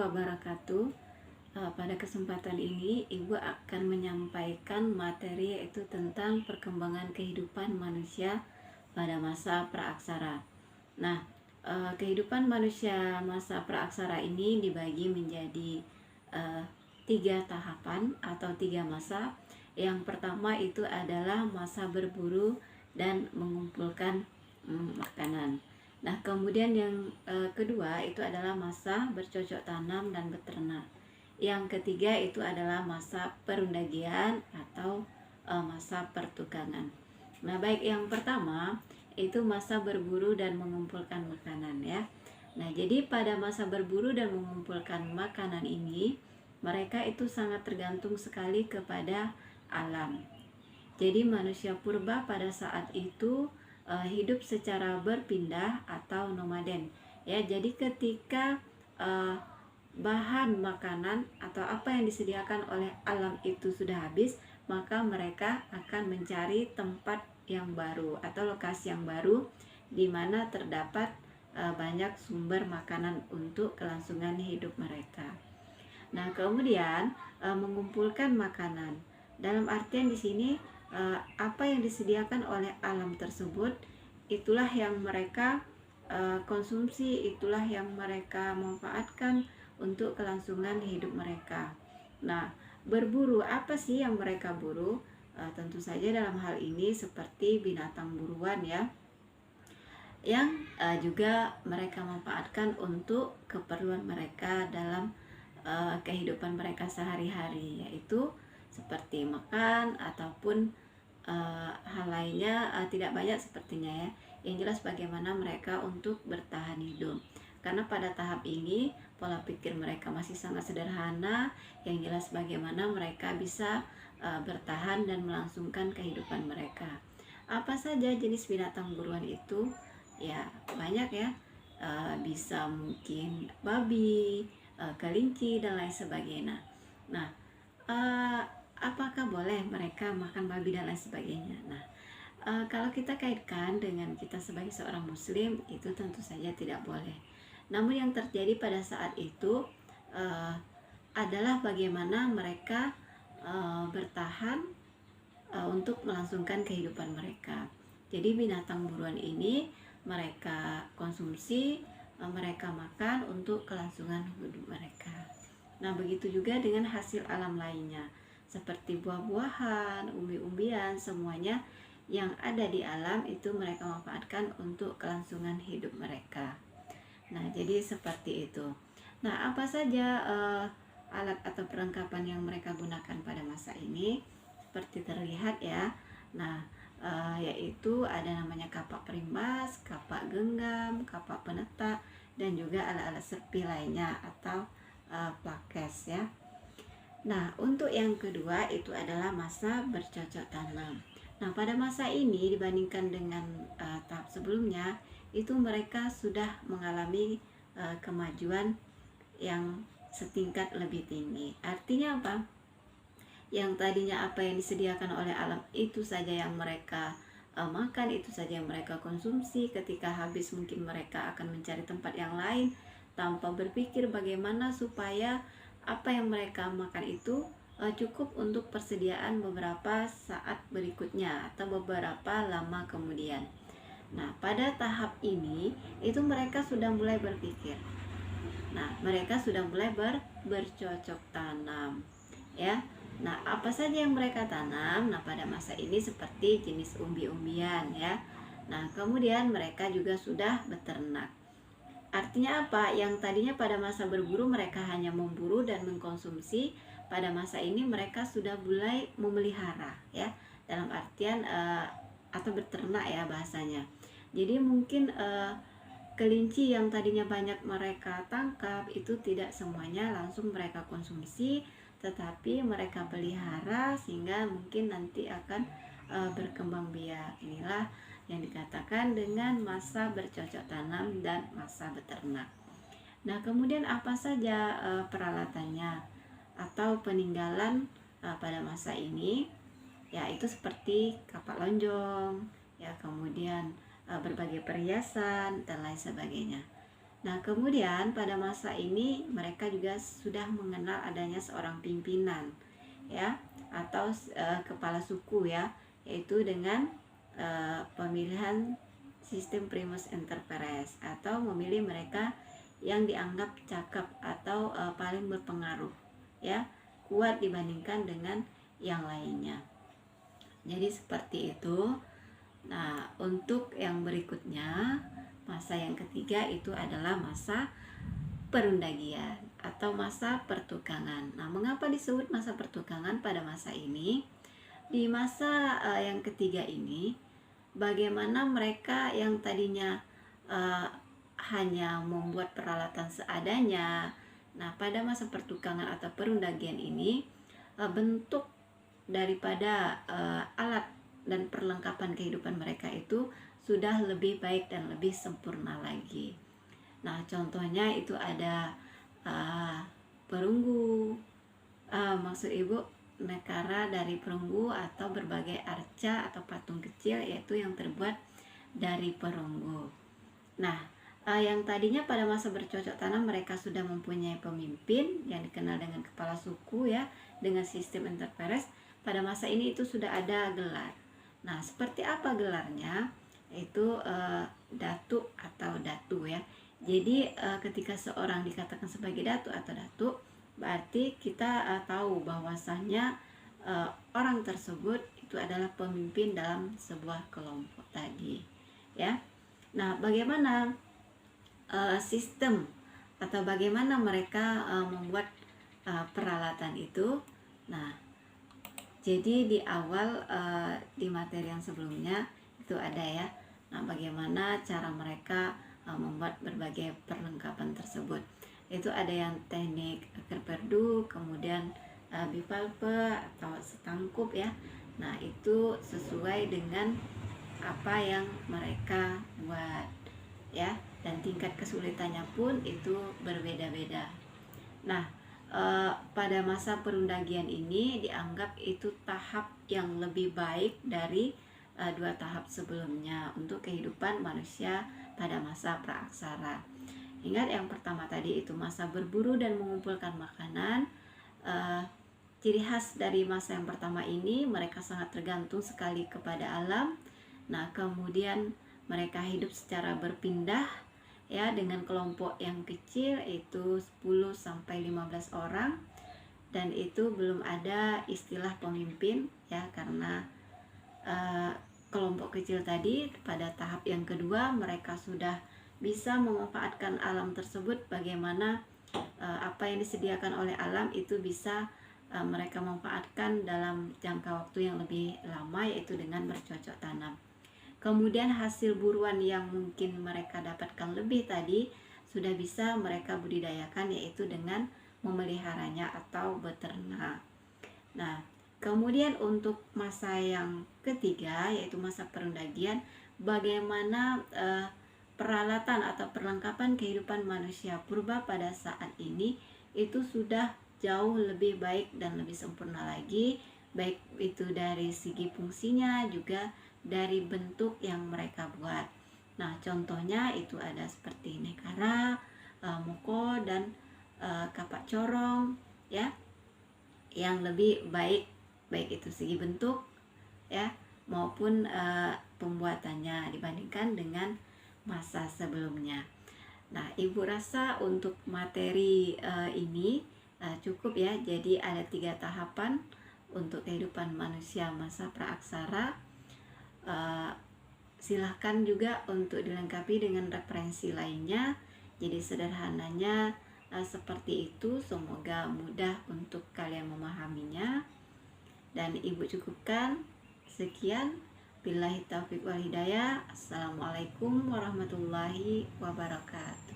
wabarakatuh. Pada kesempatan ini, Ibu akan menyampaikan materi yaitu tentang perkembangan kehidupan manusia pada masa praaksara. Nah, kehidupan manusia masa praaksara ini dibagi menjadi 3 tahapan atau 3 masa. Yang pertama itu adalah masa berburu dan mengumpulkan makanan. Nah, kemudian yang kedua itu adalah masa bercocok tanam dan beternak. Yang ketiga itu adalah masa perundagian atau masa pertukangan. Nah, baik, yang pertama itu masa berburu dan mengumpulkan makanan ya. Nah, jadi pada masa berburu dan mengumpulkan makanan ini, mereka itu sangat tergantung sekali kepada alam. Jadi manusia purba pada saat itu hidup secara berpindah atau nomaden ya. Jadi ketika bahan makanan atau apa yang disediakan oleh alam itu sudah habis, maka mereka akan mencari tempat yang baru atau lokasi yang baru di mana terdapat banyak sumber makanan untuk kelangsungan hidup mereka. Nah, kemudian mengumpulkan makanan. Dalam artian di sini apa yang disediakan oleh alam tersebut itulah yang mereka konsumsi, itulah yang mereka manfaatkan untuk kelangsungan hidup mereka. Nah, berburu, apa sih yang mereka buru? Tentu saja dalam hal ini seperti binatang buruan ya, yang juga mereka manfaatkan untuk keperluan mereka dalam kehidupan mereka sehari-hari, yaitu seperti makan ataupun hal lainnya tidak banyak sepertinya ya. Yang jelas bagaimana mereka untuk bertahan hidup. Karena pada tahap ini pola pikir mereka masih sangat sederhana. Yang jelas bagaimana mereka bisa bertahan dan melangsungkan kehidupan mereka. Apa saja jenis binatang buruan itu? Ya banyak ya. Bisa mungkin babi, kelinci dan lain sebagainya. Nah, apakah boleh mereka makan babi dan lain sebagainya? Nah, kalau kita kaitkan dengan kita sebagai seorang muslim, itu tentu saja tidak boleh. Namun yang terjadi pada saat itu adalah bagaimana mereka bertahan untuk melangsungkan kehidupan mereka. Jadi binatang buruan ini mereka konsumsi, mereka makan untuk kelangsungan hidup mereka. Nah, begitu juga dengan hasil alam lainnya, seperti buah-buahan, umbi-umbian, semuanya yang ada di alam itu mereka manfaatkan untuk kelangsungan hidup mereka. Nah, jadi seperti itu. Nah, apa saja alat atau perlengkapan yang mereka gunakan pada masa ini? Seperti terlihat ya. Nah, yaitu ada namanya kapak perimbas, kapak genggam, kapak penetak, dan juga alat-alat serpi lainnya atau plakes ya. Nah, untuk yang kedua itu adalah masa bercocok tanam. Nah, pada masa ini dibandingkan dengan tahap sebelumnya, itu mereka sudah mengalami kemajuan yang setingkat lebih tinggi. Artinya apa? Yang tadinya apa yang disediakan oleh alam itu saja yang mereka makan, itu saja yang mereka konsumsi. Ketika habis mungkin mereka akan mencari tempat yang lain tanpa berpikir bagaimana supaya apa yang mereka makan itu cukup untuk persediaan beberapa saat berikutnya atau beberapa lama kemudian. Nah, pada tahap ini itu mereka sudah mulai berpikir. Nah, mereka sudah mulai bercocok tanam ya. Nah, apa saja yang mereka tanam? Nah, pada masa ini seperti jenis umbi-umbian ya. Nah, kemudian mereka juga sudah beternak. Artinya apa? Yang tadinya pada masa berburu mereka hanya memburu dan mengkonsumsi, pada masa ini mereka sudah mulai memelihara ya. Dalam artian atau beternak ya bahasanya. Jadi mungkin kelinci yang tadinya banyak mereka tangkap itu tidak semuanya langsung mereka konsumsi, tetapi mereka pelihara sehingga mungkin nanti akan berkembang biak. Inilah yang dikatakan dengan masa bercocok tanam dan masa beternak. Nah, kemudian apa saja peralatannya atau peninggalan pada masa ini? Ya, itu seperti kapak lonjong, ya, kemudian berbagai perhiasan dan lain sebagainya. Nah, kemudian pada masa ini mereka juga sudah mengenal adanya seorang pimpinan, ya, atau kepala suku, ya, yaitu dengan pemilihan sistem primus inter pares, atau memilih mereka yang dianggap cakep atau paling berpengaruh, ya, kuat dibandingkan dengan yang lainnya. Jadi seperti itu. Nah, untuk yang berikutnya, masa yang ketiga itu adalah masa perundagian atau masa pertukangan. Nah, mengapa disebut masa pertukangan pada masa ini? Di masa yang ketiga ini, bagaimana mereka yang tadinya hanya membuat peralatan seadanya. Nah, pada masa pertukangan atau perundagian ini, bentuk daripada alat dan perlengkapan kehidupan mereka itu sudah lebih baik dan lebih sempurna lagi. Nah, contohnya itu ada perunggu, maksud ibu nekara dari perunggu atau berbagai arca atau patung kecil, yaitu yang terbuat dari perunggu. Nah, yang tadinya pada masa bercocok tanam mereka sudah mempunyai pemimpin yang dikenal dengan kepala suku, ya, dengan sistem inter pares. Pada masa ini itu sudah ada gelar. Nah, seperti apa gelarnya? Itu datu atau datu, ya. Jadi ketika seorang dikatakan sebagai datu atau datu, berarti kita tahu bahwasanya orang tersebut itu adalah pemimpin dalam sebuah kelompok tadi, ya. Nah, bagaimana sistem atau bagaimana mereka membuat peralatan itu? Nah, jadi di awal di materi yang sebelumnya itu ada, ya. Nah, bagaimana cara mereka membuat berbagai perlengkapan tersebut. Itu ada yang teknik kerperdu, kemudian bipalpe atau setangkup, ya. Nah, itu sesuai dengan apa yang mereka buat, ya, dan tingkat kesulitannya pun itu berbeda-beda. Nah, pada masa perundagian ini dianggap itu tahap yang lebih baik dari 2 tahap sebelumnya untuk kehidupan manusia pada masa praaksara. Ingat yang pertama tadi itu masa berburu dan mengumpulkan makanan. Ciri khas dari masa yang pertama ini mereka sangat tergantung sekali kepada alam. Nah, kemudian mereka hidup secara berpindah, ya, dengan kelompok yang kecil itu 10 sampai 15 orang, dan itu belum ada istilah pemimpin, ya, karena kelompok kecil tadi pada tahap yang kedua mereka sudah bisa memanfaatkan alam tersebut, bagaimana apa yang disediakan oleh alam itu bisa mereka manfaatkan dalam jangka waktu yang lebih lama, yaitu dengan bercocok tanam. Kemudian hasil buruan yang mungkin mereka dapatkan lebih tadi sudah bisa mereka budidayakan, yaitu dengan memeliharanya atau beternak. Nah, kemudian untuk masa yang ketiga yaitu masa perundagian, bagaimana peralatan atau perlengkapan kehidupan manusia purba pada saat ini itu sudah jauh lebih baik dan lebih sempurna lagi, baik itu dari segi fungsinya juga dari bentuk yang mereka buat. Nah, contohnya itu ada seperti nekara, moko, dan kapak corong, ya, yang lebih baik itu segi bentuk, ya, maupun pembuatannya dibandingkan dengan masa sebelumnya. Nah, ibu rasa untuk materi ini cukup, ya. Jadi ada 3 tahapan untuk kehidupan manusia masa praaksara. Silahkan juga untuk dilengkapi dengan referensi lainnya. Jadi sederhananya seperti itu. Semoga mudah untuk kalian memahaminya. Dan ibu cukupkan sekian. Billahi taufiq wal hidayah. Assalamualaikum warahmatullahi wabarakatuh.